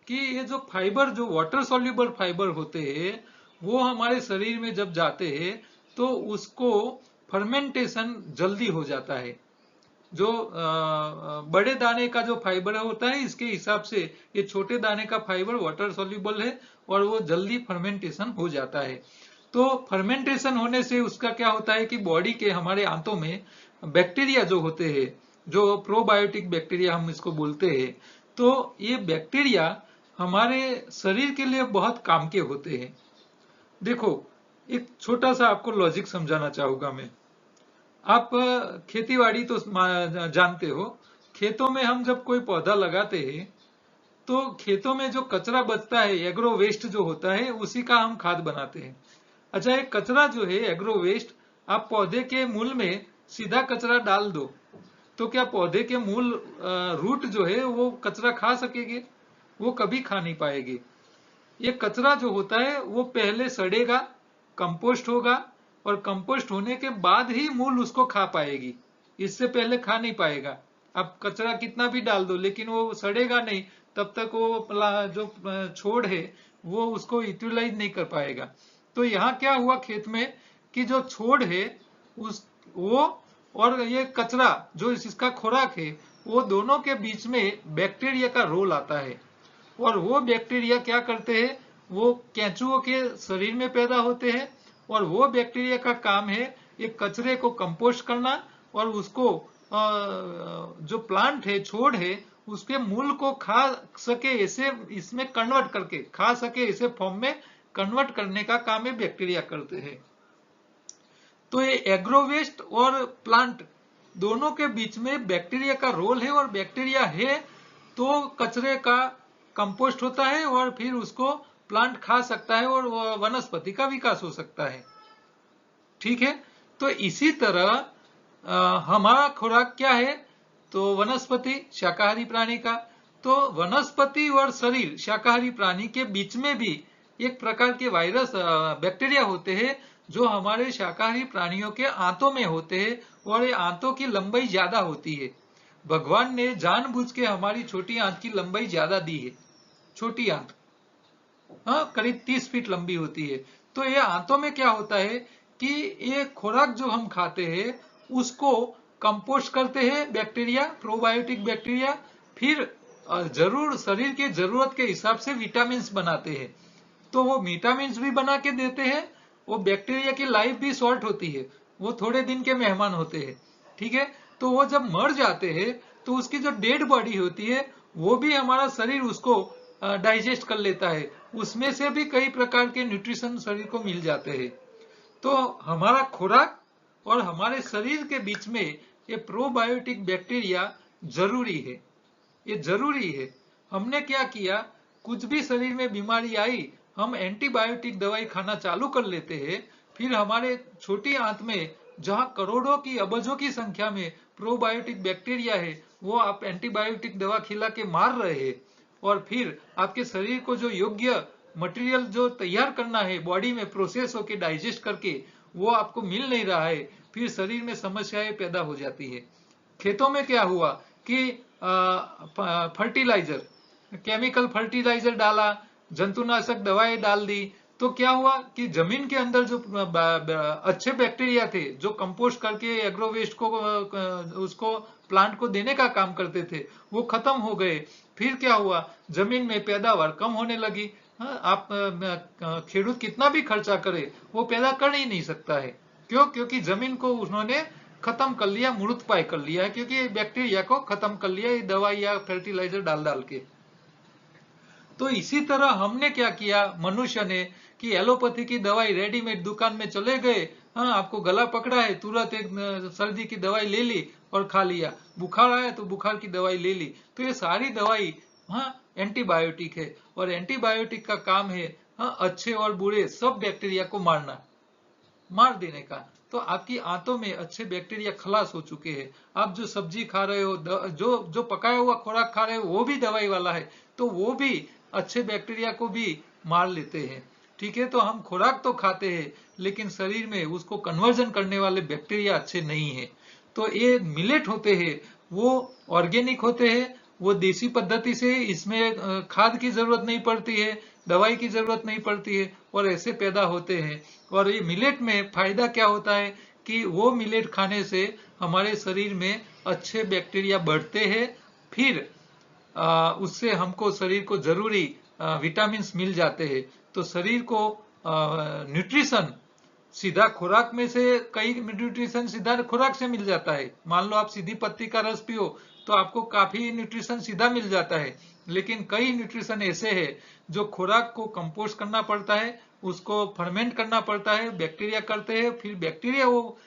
कि ये जो फाइबर, जो वाटर सॉल्युबल फाइबर होते हैं, वो हमारे शरीर में जब जाते हैं तो उसको फर्मेंटेशन जल्दी हो जाता है। जो बड़े दाने का जो फाइबर होता है, इसके हिसाब से ये छोटे दाने का फाइबर वाटर सॉल्युबल है और वो जल्दी फर्मेंटेशन हो जाता है। तो फर्मेंटेशन होने से उसका क्या होता है कि बॉडी के, हमारे आंतों में बैक्टीरिया जो होते हैं, जो प्रोबायोटिक बैक्टीरिया हम इसको बोलते हैं, तो ये बैक्टीरिया हमारे शरीर के लिए बहुत काम के होते हैं। देखो, एक छोटा सा आपको लॉजिक समझाना चाहूंगा मैं। आप खेतीबाड़ी तो जानते हो, खेतों में हम जब कोई पौधा लगाते हैं तो खेतों में जो कचरा बचता है, एग्रो वेस्ट जो होता है, उसी का हम खाद बनाते हैं। अच्छा, एक कचरा जो है एग्रो वेस्ट, आप पौधे के मूल में सीधा कचरा डाल दो तो क्या पौधे के मूल रूट जो है वो कचरा खा सकेंगे? वो कभी खा नहीं पाएंगे। ये कचरा जो होता है वो पहले सड़ेगा, कंपोस्ट होगा, और कंपोस्ट होने के बाद ही मूल उसको खा पाएगी, इससे पहले खा नहीं पाएगा। आप कचरा कितना भी डाल दो लेकिन वो सड़ेगा नहीं, तब तक वो जो छोड़ है वो उसको यूटिलाइज नहीं कर पाएगा। तो यहाँ क्या हुआ खेत में कि जो छोड़ है उस वो और ये कचरा जो इसका खुराक है, वो दोनों के बीच में बैक्टीरिया का रोल आता है। और वो बैक्टीरिया क्या करते हैं, वो केंचुओं के शरीर में पैदा होते हैं, और वो बैक्टीरिया का काम है ये कचरे को कंपोस्ट करना और उसको जो प्लांट है, छोड़ है, उसके मूल को खा सके ऐसे इसमें कन्वर्ट करके, खा सके ऐसे फॉर्म में कन्वर्ट करने का काम है बैक्टीरिया करते हैं। तो ये एग्रो वेस्ट और प्लांट दोनों के बीच में बैक्टीरिया का रोल है, और बैक्टीरिया है तो कचरे का कंपोस्ट होता है और फिर उसको प्लांट खा सकता है और वनस्पति का विकास हो सकता है। ठीक है, तो इसी तरह हमारा खुराक क्या है, तो वनस्पति, शाकाहारी प्राणी का। तो वनस्पति और शरीर शाकाहारी प्राणी के बीच में भी एक प्रकार के वायरस बैक्टीरिया होते हैं जो हमारे शाकाहारी प्राणियों के आंतों में होते हैं, और ये आंतों की लंबाई ज्यादा होती है। भगवान ने जानबूझ के हमारी छोटी आंत की लंबाई ज्यादा दी है। छोटी आंत करीब 30 फीट लंबी होती है। तो ये आंतों में क्या होता है कि ये खुराक जो हम खाते हैं उसको कंपोस्ट करते हैं बैक्टीरिया, प्रोबायोटिक बैक्टीरिया, फिर जरूर शरीर के जरूरत के हिसाब से विटामिन बनाते हैं। तो वो विटामिन भी बना के देते हैं। वो बैक्टीरिया की लाइफ भी शॉर्ट होती है, वो थोड़े दिन के मेहमान होते हैं। ठीक है, तो वो जब मर जाते हैं तो उसकी जो डेड बॉडी होती है वो भी हमारा शरीर उसको डाइजेस्ट कर लेता है, उसमें से भी कई प्रकार के न्यूट्रिशन शरीर को मिल जाते हैं। तो हमारा खुराक और हमारे शरीर के बीच में ये प्रोबायोटिक बैक्टीरिया जरूरी है, ये जरूरी है। हमने क्या किया, कुछ भी शरीर में बीमारी आई, हम एंटीबायोटिक दवाई खाना चालू कर लेते हैं, फिर हमारे छोटी आंत में जहां करोड़ों की, अबजों की संख्या में प्रोबायोटिक बैक्टीरिया है, वो आप एंटीबायोटिक दवा खिला के मार रहे हैं, और फिर आपके शरीर को जो योग्य मटेरियल जो तैयार करना है बॉडी में प्रोसेस होके डाइजेस्ट करके, वो आपको मिल नहीं रहा है, फिर शरीर में समस्याएं पैदा हो जाती है। खेतों में क्या हुआ कि फर्टिलाइजर, केमिकल फर्टिलाइजर डाला, जंतुनाशक दवाएं डाल दी, तो क्या हुआ कि जमीन के अंदर जो अच्छे बैक्टीरिया थे जो कंपोस्ट करके एग्रो वेस्ट को उसको प्लांट को देने का काम करते थे, वो खत्म हो गए। फिर क्या हुआ, जमीन में पैदावार कम होने लगी। आप खेडूत कितना भी खर्चा करे वो पैदा कर ही नहीं सकता है। क्यों? क्योंकि जमीन को उन्होंने खत्म कर लिया, मूर्तपाय कर लिया है, क्योंकि बैक्टीरिया को खत्म कर लिया ये दवाई या फर्टिलाइजर डाल डाल के। तो इसी तरह हमने क्या किया मनुष्य ने कि एलोपैथी की दवाई रेडीमेड दुकान में चले गए, हाँ आपको गला पकड़ा है तुरंत एक सर्दी की दवाई ले ली और खा लिया, बुखार आया तो बुखार की दवाई ले ली। तो ये सारी दवाई एंटीबायोटिक है, और एंटीबायोटिक का काम है अच्छे और बुरे सब बैक्टीरिया को मार देने का। तो आपकी आंतों में अच्छे बैक्टीरिया खलास हो चुके हैं। आप जो सब्जी खा रहे हो, जो पकाया हुआ खुराक खा रहे हो, वो भी दवाई वाला है, तो वो भी अच्छे बैक्टीरिया को भी मार लेते हैं। ठीक है, तो हम खुराक तो खाते हैं लेकिन शरीर में उसको कन्वर्जन करने वाले बैक्टीरिया अच्छे नहीं है। तो ये मिलेट होते हैं वो ऑर्गेनिक होते हैं, वो देसी पद्धति से, इसमें खाद की जरूरत नहीं पड़ती है, दवाई की जरूरत नहीं पड़ती है, और ऐसे पैदा होते हैं। और ये मिलेट में फायदा क्या होता है कि वो मिलेट खाने से हमारे शरीर में अच्छे बैक्टीरिया बढ़ते हैं, फिर उससे हमको शरीर को जरूरी विटामिन मिल जाते हैं। तो शरीर को न्यूट्रिशन सीधा खुराक में से, कई न्यूट्रिशन सीधा खुराक से मिल जाता है। मान लो आप सीधी पत्ती का रस पियो तो आपको काफी न्यूट्रिशन सीधा मिल जाता है, लेकिन कई न्यूट्रिशन ऐसे हैं जो खुराक को कंपोस्ट करना पड़ता है, उसको फर्मेंट करना पड़ता है, बैक्टीरिया करते हैं, फिर बैक्टीरिया वो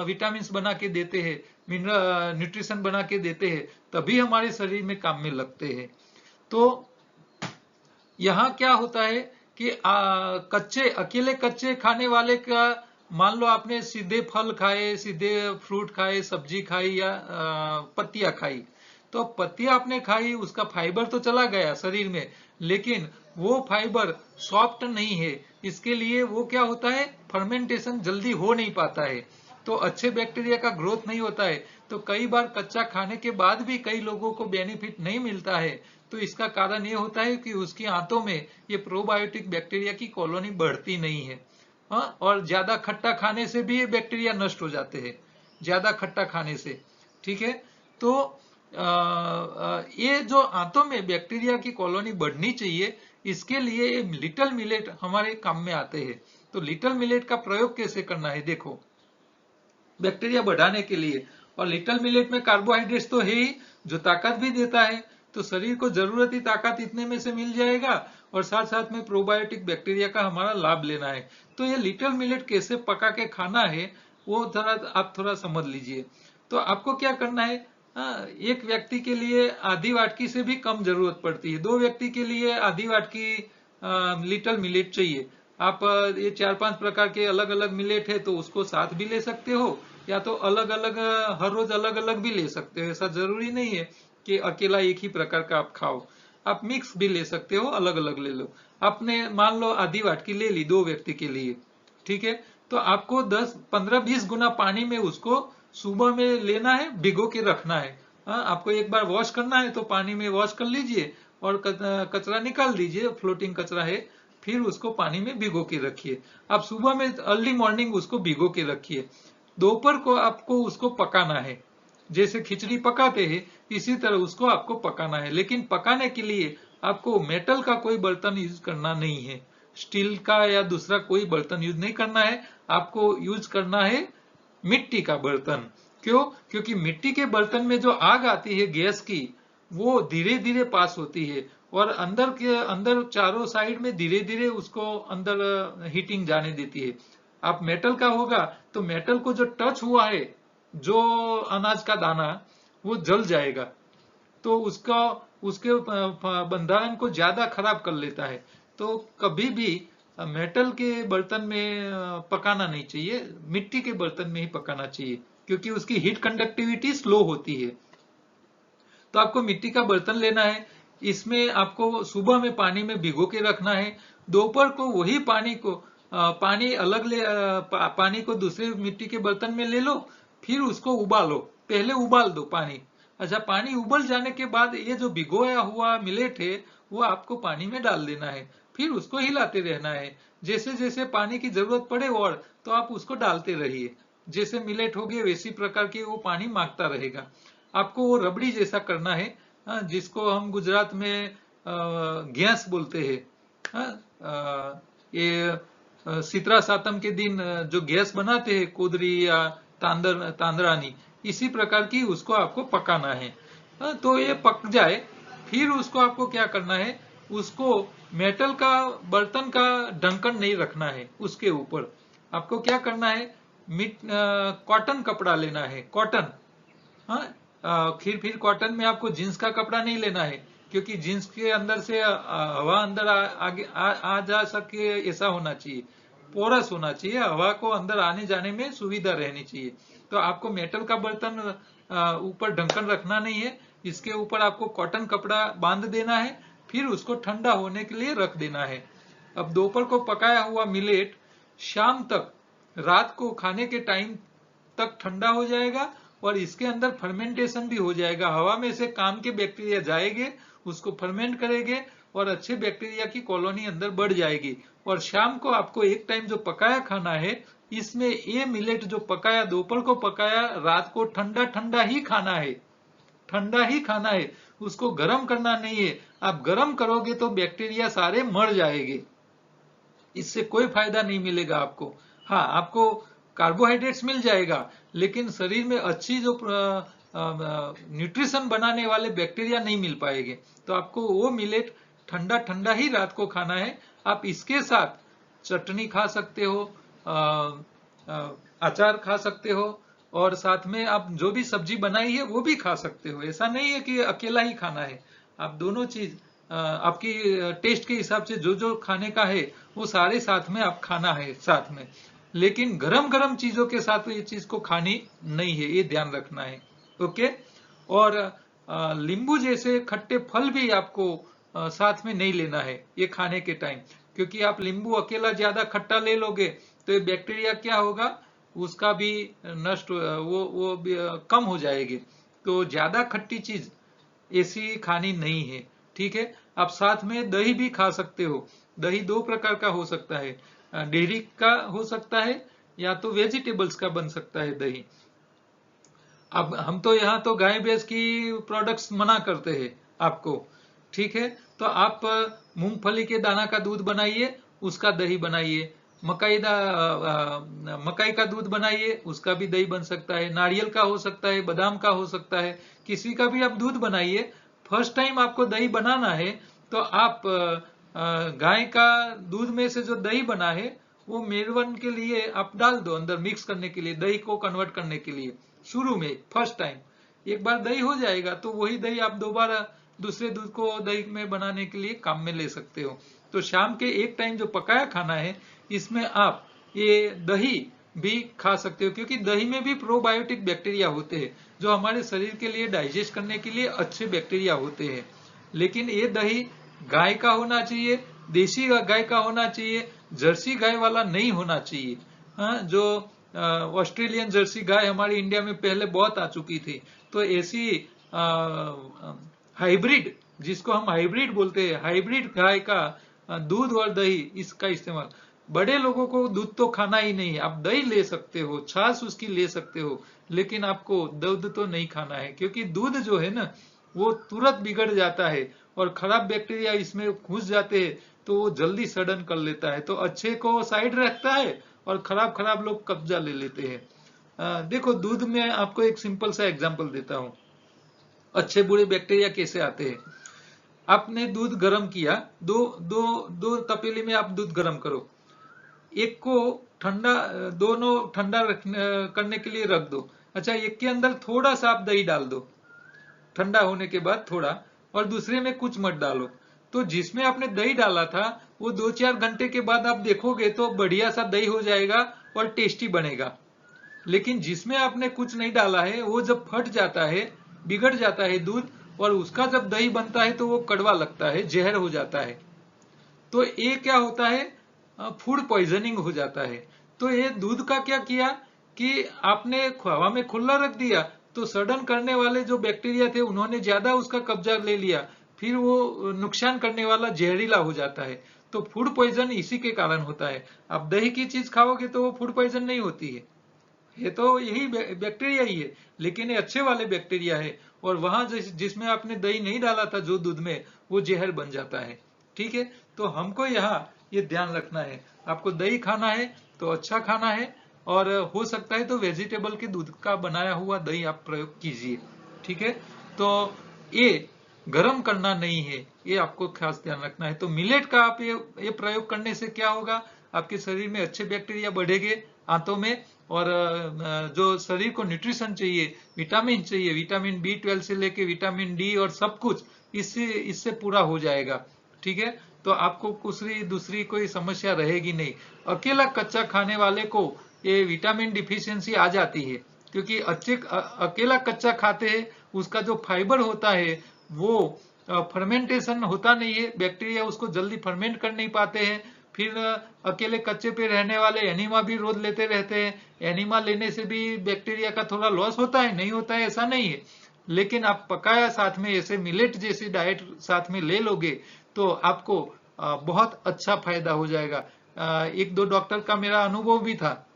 विटामिन बना के देते हैं, मिनरल न्यूट्रिशन बना के देते हैं, तभी हमारे शरीर में काम में लगते हैं। तो यहाँ क्या होता है कि कच्चे अकेले कच्चे खाने वाले का, मान लो आपने सीधे फल खाए, सीधे फ्रूट खाए, सब्जी खाई या पत्तियां खाई, तो पत्तियां आपने खाई, उसका फाइबर तो चला गया शरीर में, लेकिन वो फाइबर सॉफ्ट नहीं है। इसके लिए वो क्या होता है, फर्मेंटेशन जल्दी हो नहीं पाता है, तो अच्छे बैक्टीरिया का ग्रोथ नहीं होता है। तो कई बार कच्चा खाने के बाद भी कई लोगों को बेनिफिट नहीं मिलता है। तो इसका कारण ये होता है कि उसकी आंतों में ये प्रोबायोटिक बैक्टीरिया की कॉलोनी बढ़ती नहीं है। हाँ, और ज्यादा खट्टा खाने से भी ये बैक्टीरिया नष्ट हो जाते हैं, ज्यादा खट्टा खाने से। ठीक है, तो ये जो आंतों में बैक्टीरिया की कॉलोनी बढ़नी चाहिए, इसके लिए लिटिल मिलेट हमारे काम में आते हैं। तो लिटिल मिलेट का प्रयोग कैसे करना है, देखो, बैक्टीरिया बढ़ाने के लिए। और लिटिल मिलेट में कार्बोहाइड्रेट्स तो है ही, जो ताकत भी देता है, तो शरीर को जरूरत ही ताकत इतने में से मिल जाएगा, और साथ साथ में प्रोबायोटिक बैक्टीरिया का हमारा लाभ लेना है। तो ये लिटिल मिलेट कैसे पका के खाना है, वो आप थोड़ा समझ लीजिए। तो आपको क्या करना है, एक व्यक्ति के लिए आधी वाटकी से भी कम जरूरत पड़ती है, 2 व्यक्ति के लिए आधी वाटकी लिटिल मिलेट चाहिए। आप ये 4-5 प्रकार के अलग अलग मिलेट है, तो उसको साथ भी ले सकते हो, या तो अलग अलग हर रोज अलग अलग भी ले सकते हो। ऐसा जरूरी नहीं है कि अकेला एक ही प्रकार का आप खाओ, आप मिक्स भी ले सकते हो, अलग अलग ले लो। आपने मान लो आधी वाटकी ले ली 2 व्यक्ति के लिए, ठीक है, तो आपको 10-15-20 गुना पानी में उसको सुबह में लेना है, भिगो के रखना है। आपको एक बार वॉश करना है तो पानी में वॉश कर लीजिए, और कचरा निकाल दीजिए, फ्लोटिंग कचरा है, फिर उसको पानी में भिगो के रखिए। आप सुबह में अर्ली मॉर्निंग उसको भिगो के रखिए। दोपहर को आपको उसको पकाना है, जैसे खिचड़ी पकाते हैं इसी तरह उसको आपको पकाना है। लेकिन पकाने के लिए आपको मेटल का कोई बर्तन यूज करना नहीं है, स्टील का या दूसरा कोई बर्तन यूज नहीं करना है। आपको यूज करना है मिट्टी का बर्तन। क्यों? क्योंकि मिट्टी के बर्तन में जो आग आती है गैस की, वो धीरे धीरे पास होती है, और अंदर के अंदर चारों साइड में धीरे धीरे उसको अंदर हीटिंग जाने देती है। आप मेटल का होगा तो मेटल को जो टच हुआ है, जो अनाज का दाना, वो जल जाएगा, तो उसका उसके बंधारण को ज्यादा खराब कर लेता है। तो कभी भी मेटल के बर्तन में पकाना नहीं चाहिए, मिट्टी के बर्तन में ही पकाना चाहिए, क्योंकि उसकी हीट कंडक्टिविटी स्लो होती है। तो आपको मिट्टी का बर्तन लेना है, इसमें आपको सुबह में पानी में भिगो के रखना है, दोपहर को वही पानी अलग पानी को दूसरे मिट्टी के बर्तन में ले लो, फिर उसको उबालो, पहले उबाल दो पानी। अच्छा, पानी उबल जाने के बाद ये जो भिगोया हुआ मिलेट है वो आपको पानी में डाल देना है, फिर उसको हिलाते रहना है। जैसे जैसे पानी की जरूरत पड़े और तो आप उसको डालते रहिए, जैसे मिलेट हो गए वैसी प्रकार की वो पानी मांगता रहेगा। आपको वो रबड़ी जैसा करना है, जिसको हम गुजरात में गैस बोलते हैं। ये शीतला सातम के दिन जो गैस बनाते हैं, कोदरी या तांदरानी, इसी प्रकार की उसको आपको पकाना है। तो ये पक जाए, फिर उसको आपको क्या करना है, उसको मेटल का बर्तन का ढक्कन नहीं रखना है, उसके ऊपर आपको क्या करना है, कॉटन कपड़ा लेना है, कॉटन। हाँ, फिर कॉटन में आपको जींस का कपड़ा नहीं लेना है, क्योंकि जींस के अंदर से हवा अंदर आ जा सके, ऐसा होना चाहिए, पोरस होना चाहिए, हवा को अंदर आने जाने में सुविधा रहनी चाहिए। तो आपको मेटल का बर्तन ऊपर ढक्कन रखना नहीं है, इसके ऊपर आपको कॉटन कपड़ा बांध देना है, फिर उसको ठंडा होने के लिए रख देना है। अब दोपहर को पकाया हुआ मिलेट शाम तक, रात को खाने के टाइम तक ठंडा हो जाएगा, और इसके अंदर फर्मेंटेशन भी हो जाएगा। हवा में से काम के बैक्टीरिया जाएंगे, उसको फर्मेंट करेंगे, और अच्छे बैक्टीरिया की कॉलोनी अंदर बढ़ जाएगी। और शाम को आपको एक टाइम जो पकाया खाना है, इसमें ये मिलेट जो पकाया, दोपहर को पकाया, रात को ठंडा ठंडा ही खाना है, ठंडा ही खाना है, उसको गर्म करना नहीं है। आप गर्म करोगे तो बैक्टीरिया सारे मर जाएंगे, इससे कोई फायदा नहीं मिलेगा आपको। हाँ, आपको कार्बोहाइड्रेट्स मिल जाएगा, लेकिन शरीर में अच्छी जो न्यूट्रिशन बनाने वाले बैक्टीरिया नहीं मिल पाएंगे। तो आपको वो मिलेट ठंडा ठंडा ही रात को खाना है। आप इसके साथ चटनी खा सकते हो, अचार खा सकते हो, और साथ में आप जो भी सब्जी बनाई है वो भी खा सकते हो। ऐसा नहीं है कि अकेला ही खाना है, आप दोनों चीज आपकी टेस्ट के हिसाब से जो जो खाने का है वो सारे साथ में आप खाना है साथ में, लेकिन गरम गरम चीजों के साथ ये चीज को खानी नहीं है, ये ध्यान रखना है। ओके। और नींबू जैसे खट्टे फल भी आपको साथ में नहीं लेना है ये खाने के टाइम, क्योंकि आप नींबू अकेला ज्यादा खट्टा ले लोगे तो ये बैक्टीरिया क्या होगा, उसका भी नष्ट वो भी, कम हो जाएगी। तो ज्यादा खट्टी चीज ऐसी खानी नहीं है। ठीक है। आप साथ में दही भी खा सकते हो। दही दो प्रकार का हो सकता है, डेयरी का हो सकता है या तो वेजिटेबल्स का बन सकता है दही। अब हम तो यहाँ तो गाय भैंस की प्रोडक्ट्स मना करते हैं आपको। ठीक है। तो आप मूंगफली के दाना का दूध बनाइए, उसका दही बनाइए। मकई का दूध बनाइए, उसका भी दही बन सकता है। नारियल का हो सकता है, बादाम का हो सकता है, किसी का भी आप दूध बनाइए। फर्स्ट टाइम आपको दही बनाना है तो आप गाय का दूध में से जो दही बना है वो मेलवन के लिए आप डाल दो अंदर, मिक्स करने के लिए, दही को कन्वर्ट करने के लिए। शुरू में फर्स्ट टाइम एक बार दही हो जाएगा तो वही दही आप दोबारा दूसरे दूध को दही में बनाने के लिए काम में ले सकते हो। तो शाम के एक टाइम जो पकाया खाना है इसमें आप ये दही भी खा सकते हो, क्योंकि दही में भी प्रोबायोटिक बैक्टीरिया होते हैं जो हमारे शरीर के लिए डाइजेस्ट करने के लिए अच्छे बैक्टीरिया होते हैं। लेकिन ये दही गाय का होना चाहिए, देसी गाय का होना चाहिए, जर्सी गाय वाला नहीं होना चाहिए। हाँ, जो ऑस्ट्रेलियन जर्सी गाय हमारे इंडिया में पहले बहुत आ चुकी थी, तो ऐसी हाइब्रिड, जिसको हम हाइब्रिड बोलते हैं, हाइब्रिड गाय का दूध और दही इसका इस्तेमाल। बड़े लोगों को दूध तो खाना ही नहीं है, आप दही ले सकते हो, छाछ उसकी ले सकते हो, लेकिन आपको दूध तो नहीं खाना है, क्योंकि दूध जो है ना वो तुरंत बिगड़ जाता है और खराब बैक्टीरिया इसमें घुस जाते हैं तो वो जल्दी सड़न कर लेता है। तो अच्छे को साइड रखता है और खराब खराब लोग कब्जा ले लेते हैं। देखो दूध में आपको एक सिंपल सा एग्जांपल देता हूँ, अच्छे बुरे बैक्टीरिया कैसे आते हैं। आपने दूध गर्म किया, दो दो दो तपेली में आप दूध गर्म करो, एक को ठंडा, दोनों ठंडा करने के लिए रख दो। अच्छा, एक के अंदर थोड़ा सा आप दही डाल दो ठंडा होने के बाद थोड़ा, और दूसरे में कुछ मत डालो। तो जिसमें आपने दही डाला था वो 2-4 घंटे के बाद आप देखोगे तो बढ़िया सा दही हो जाएगा और टेस्टी बनेगा। लेकिन जिसमें आपने कुछ नहीं डाला है वो जब फट जाता है, बिगड़ जाता है दूध, और उसका जब दही बनता है तो वो कड़वा लगता है, जहर हो जाता है। तो ये क्या होता है, फूड पॉइजनिंग हो जाता है। तो ये दूध का क्या किया कि आपने हवा में खुला रख दिया तो सड़न करने वाले जो बैक्टीरिया थे उन्होंने ज्यादा उसका कब्जा ले लिया, फिर वो नुकसान करने वाला जहरीला हो जाता है। तो फूड पॉइजन इसी के कारण होता है। आप दही की चीज खाओगे तो वो फूड पॉइजन नहीं होती है, ये तो यही बैक्टीरिया ही है, लेकिन ये अच्छे वाले बैक्टीरिया है। और वहां जिसमें आपने दही नहीं डाला था जो दूध में, वो जहर बन जाता है। ठीक है। तो हमको यहाँ ये ध्यान रखना है, आपको दही खाना है तो अच्छा खाना है, और हो सकता है तो वेजिटेबल के दूध का बनाया हुआ दही आप प्रयोग कीजिए। ठीक है। तो ये गर्म करना नहीं है, ये आपको खास ध्यान रखना है। तो मिलेट का आप ये प्रयोग करने से क्या होगा, आपके शरीर में अच्छे बैक्टीरिया बढ़ेंगे आंतों में, और जो शरीर को न्यूट्रिशन चाहिए, विटामिन चाहिए, विटामिन B12 से लेके विटामिन D और सब कुछ इससे इससे पूरा हो जाएगा। ठीक है। तो आपको दूसरी कोई समस्या रहेगी नहीं। अकेला कच्चा खाने वाले को ये विटामिन डिफिशियंसी आ जाती है, क्योंकि अकेला कच्चा खाते हैं, उसका जो फाइबर होता है वो फर्मेंटेशन होता नहीं है, बैक्टीरिया उसको जल्दी फर्मेंट कर नहीं पाते हैं। फिर अकेले कच्चे पे रहने वाले एनिमा भी रोज लेते रहते हैं। एनिमा लेने से भी बैक्टीरिया का थोड़ा लॉस होता है, नहीं होता है ऐसा नहीं है, लेकिन आप पकाया साथ में ऐसे मिलेट जैसी डाइट साथ में ले लोगे तो आपको बहुत अच्छा फायदा हो जाएगा। 1-2 डॉक्टर का मेरा अनुभव भी था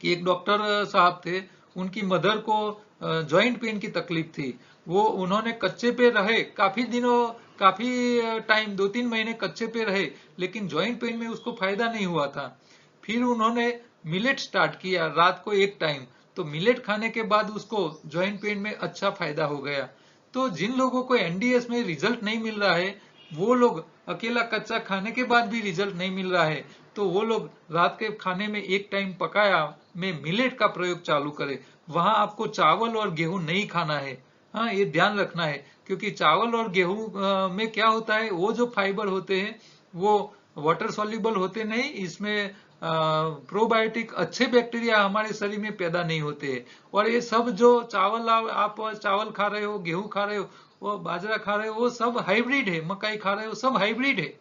कि एक डॉक्टर साहब थे, उनकी मदर को जॉइंट पेन की तकलीफ थी। वो उन्होंने कच्चे पे रहे काफी दिनों, काफी टाइम, 2-3 महीने कच्चे पे रहे, लेकिन जॉइंट पेन में उसको फायदा नहीं हुआ था। फिर उन्होंने मिलेट स्टार्ट किया रात को एक टाइम, तो मिलेट खाने के बाद उसको जॉइंट पेन में अच्छा फायदा हो गया। तो जिन लोगों को एनडीएस में रिजल्ट नहीं मिल रहा है, वो लोग अकेला कच्चा खाने के बाद भी रिजल्ट नहीं मिल रहा है, तो वो लोग रात के खाने में एक टाइम पकाया में मिलेट का प्रयोग चालू करें। वहां आपको चावल और गेहूं नहीं खाना है, हाँ, ये ध्यान रखना है, क्योंकि चावल और गेहूं में क्या होता है, वो जो फाइबर होते हैं वो वाटर सॉल्युबल होते नहीं, इसमें प्रोबायोटिक अच्छे बैक्टीरिया हमारे शरीर में पैदा नहीं होते हैं। और ये सब जो चावल आप चावल खा रहे हो, गेहूं खा रहे हो, वो बाजरा खा रहे हो, वो सब हाइब्रिड है, मकई खा रहे हो, सब हाइब्रिड है।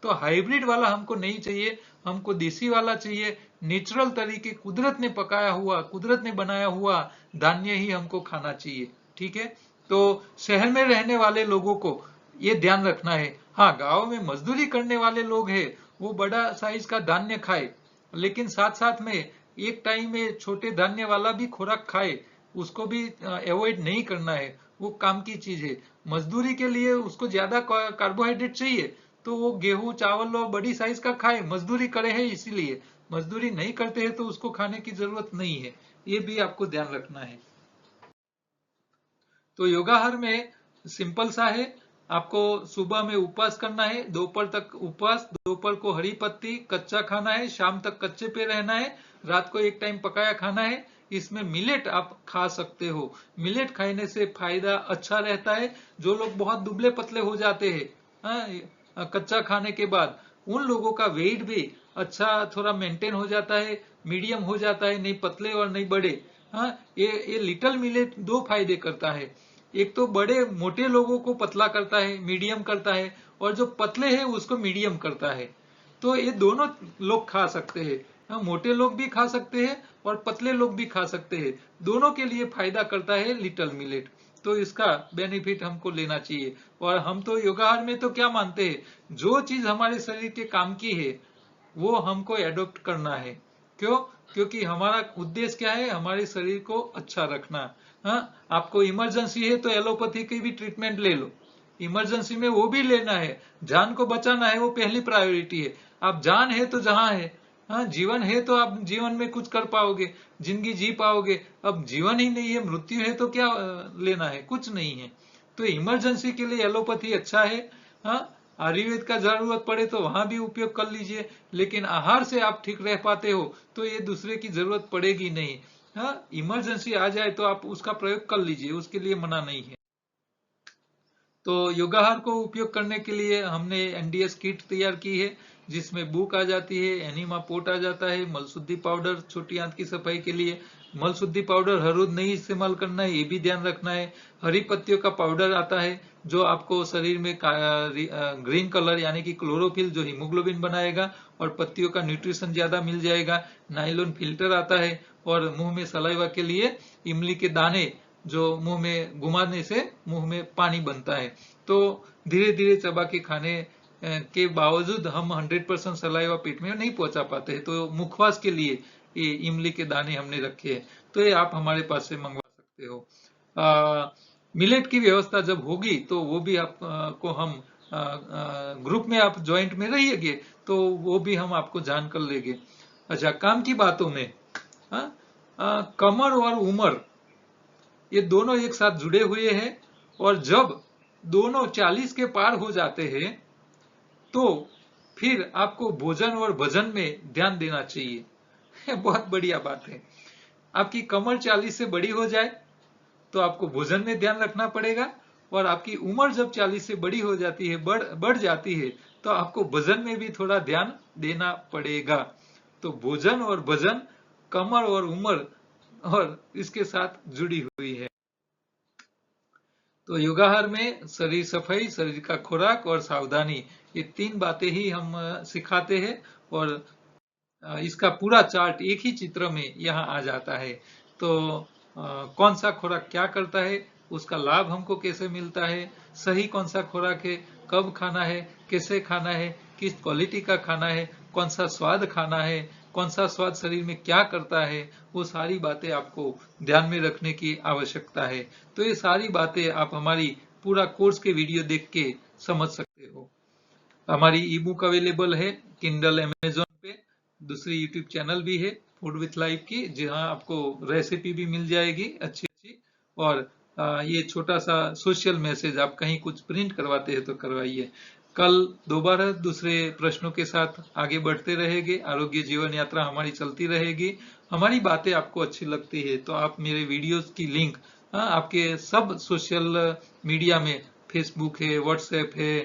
तो हाइब्रिड वाला हमको नहीं चाहिए, हमको देसी वाला चाहिए। नेचुरल तरीके, कुदरत ने पकाया हुआ, कुदरत ने बनाया हुआ धान्य ही हमको खाना चाहिए। ठीक है। तो शहर में रहने वाले लोगों को ये ध्यान रखना है। हाँ, गांव में मजदूरी करने वाले लोग हैं, वो बड़ा साइज का धान्य खाए, लेकिन साथ साथ में एक टाइम में छोटे धान्य वाला भी खुराक खाए, उसको भी अवॉइड नहीं करना है। वो काम की चीज है। मजदूरी के लिए उसको ज्यादा कार्बोहाइड्रेट चाहिए, तो वो गेहूं चावल और बड़ी साइज का खाए, मजदूरी करे है इसीलिए। मजदूरी नहीं करते हैं तो उसको खाने की जरूरत नहीं है। ये भी आपको ध्यान रखना है। तो योगाहार में सिंपल सा है, आपको सुबह में उपवास करना है, दोपहर तक उपवास, दोपहर को हरी पत्ती कच्चा खाना है, शाम तक कच्चे पे रहना है, रात को एक टाइम पकाया खाना है। इसमें मिलेट आप खा सकते हो। मिलेट खाने से फायदा अच्छा रहता है। जो लोग बहुत दुबले पतले हो जाते हैं, कच्चा खाने के बाद, उन लोगों का वेट भी अच्छा थोड़ा मेंटेन हो जाता है, मीडियम हो जाता है, नहीं पतले और नहीं बड़े। हाँ, ये लिटिल मिलेट दो फायदे करता है। एक तो बड़े मोटे लोगों को पतला करता है, मीडियम करता है, और जो पतले हैं उसको मीडियम करता है। तो ये दोनों लोग खा सकते हैं। हाँ, मोटे लोग भी खा सकते हैं और पतले लोग भी खा सकते हैं। दोनों के लिए फायदा करता है लिटिल मिलेट। तो इसका बेनिफिट हमको लेना चाहिए। और हम तो योगाहार में तो क्या मानते हैं, जो चीज हमारे शरीर के काम की है वो हमको एडॉप्ट करना है। क्यों? क्योंकि हमारा उद्देश्य क्या है, हमारे शरीर को अच्छा रखना। हाँ, आपको इमरजेंसी है तो एलोपैथी की भी ट्रीटमेंट ले लो, इमरजेंसी में वो भी लेना है। जान को बचाना है, वो पहली प्रायोरिटी है। आप जान है तो जहां है। हाँ, जीवन है तो आप जीवन में कुछ कर पाओगे, जिंदगी जी पाओगे। अब जीवन ही नहीं है, मृत्यु है, तो क्या लेना है, कुछ नहीं है। तो इमरजेंसी के लिए एलोपैथी अच्छा है। हाँ, आयुर्वेद का जरूरत पड़े तो वहां भी उपयोग कर लीजिए, लेकिन आहार से आप ठीक रह पाते हो तो ये दूसरे की जरूरत पड़ेगी नहीं। हाँ, इमरजेंसी आ जाए तो आप उसका प्रयोग कर लीजिए, उसके लिए मना नहीं है। तो योगाहार को उपयोग करने के लिए हमने एनडीएस किट तैयार की है, जिसमें बुक आ जाती है, एनिमा पोट आ जाता है, मलशुद्धि पाउडर छोटी आंत की सफाई के लिए। मलशुद्धि पाउडर हर रोज नहीं इस्तेमाल करना है, ये भी ध्यान रखना है। हरी पत्तियों का पाउडर आता है, जो आपको शरीर में ग्रीन कलर यानी कि क्लोरोफिल, जो हीमोग्लोबिन बनाएगा और पत्तियों का न्यूट्रिशन ज्यादा मिल जाएगा। नाइलोन फिल्टर आता है, और मुंह में सलाइवा के लिए इमली के दाने, जो मुंह में घुमाने से मुंह में पानी बनता है। तो धीरे धीरे चबा के खाने के बावजूद हम 100% सलाइवा पेट में नहीं पहुंचा पाते हैं, तो मुखवास के लिए ये इमली के दाने हमने रखे हैं। तो ये आप हमारे पास से मंगवा सकते हो। मिलेट की व्यवस्था जब होगी तो वो भी आप को हम ग्रुप में आप ज्वाइंट में रहिएगे तो वो भी हम आपको जान कर लेंगे। अच्छा, काम की बातों में, कमर और उम्र ये दोनों एक साथ जुड़े हुए हैं। और जब दोनों 40 के पार हो जाते हैं तो फिर आपको भोजन और भजन में ध्यान देना चाहिए। बहुत बढ़िया बात है। आपकी कमर 40 से बड़ी हो जाए तो आपको भोजन में ध्यान रखना पड़ेगा, और आपकी उम्र जब 40 से बड़ी हो जाती है, बढ़ जाती है, तो आपको भजन में भी थोड़ा ध्यान देना पड़ेगा। तो भोजन और भजन, कमर और उम्र और इसके साथ जुड़ी हुई है। तो योगाहार में शरीर सफाई, शरीर का खुराक और सावधानी, ये तीन बातें ही हम सिखाते हैं। और इसका पूरा चार्ट एक ही चित्र में यहाँ आ जाता है। तो कौन सा खुराक क्या करता है, उसका लाभ हमको कैसे मिलता है, सही कौन सा खुराक है, कब खाना है, कैसे खाना है, किस क्वालिटी का खाना है, कौन सा स्वाद खाना है, कौन सा स्वाद शरीर में क्या करता है, वो सारी बातें आपको ध्यान में रखने की आवश्यकता है। तो ये सारी बातें आप हमारी पूरा कोर्स के वीडियो देख के समझ सकते हो। हमारी ई बुक अवेलेबल है किंडल, अमेजोन पे। दूसरी यूट्यूब चैनल भी है फूड विथ लाइफ की, जहां आपको रेसिपी भी मिल जाएगी अच्छी अच्छी। और ये छोटा सा सोशल मैसेज, आप कहीं कुछ प्रिंट करवाते हैं तो करवाइए। कल दोबारा दूसरे प्रश्नों के साथ आगे बढ़ते रहेंगे। आरोग्य जीवन यात्रा हमारी चलती रहेगी। हमारी बातें आपको अच्छी लगती है तो आप मेरे वीडियोस की लिंक आपके सब सोशल मीडिया में, फेसबुक है, व्हाट्सएप है,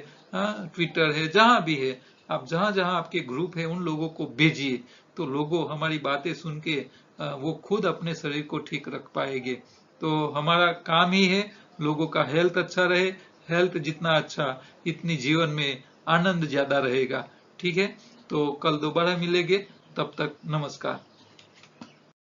ट्विटर है, जहां भी है, आप जहां जहां आपके ग्रुप है उन लोगों को भेजिए, तो लोगों हमारी बातें सुन के वो खुद अपने शरीर को ठीक रख पाएंगे। तो हमारा काम ही है लोगों का हेल्थ अच्छा रहे। हेल्थ जितना अच्छा, इतनी जीवन में आनंद ज्यादा रहेगा। ठीक है, तो कल दोबारा मिलेंगे, तब तक नमस्कार।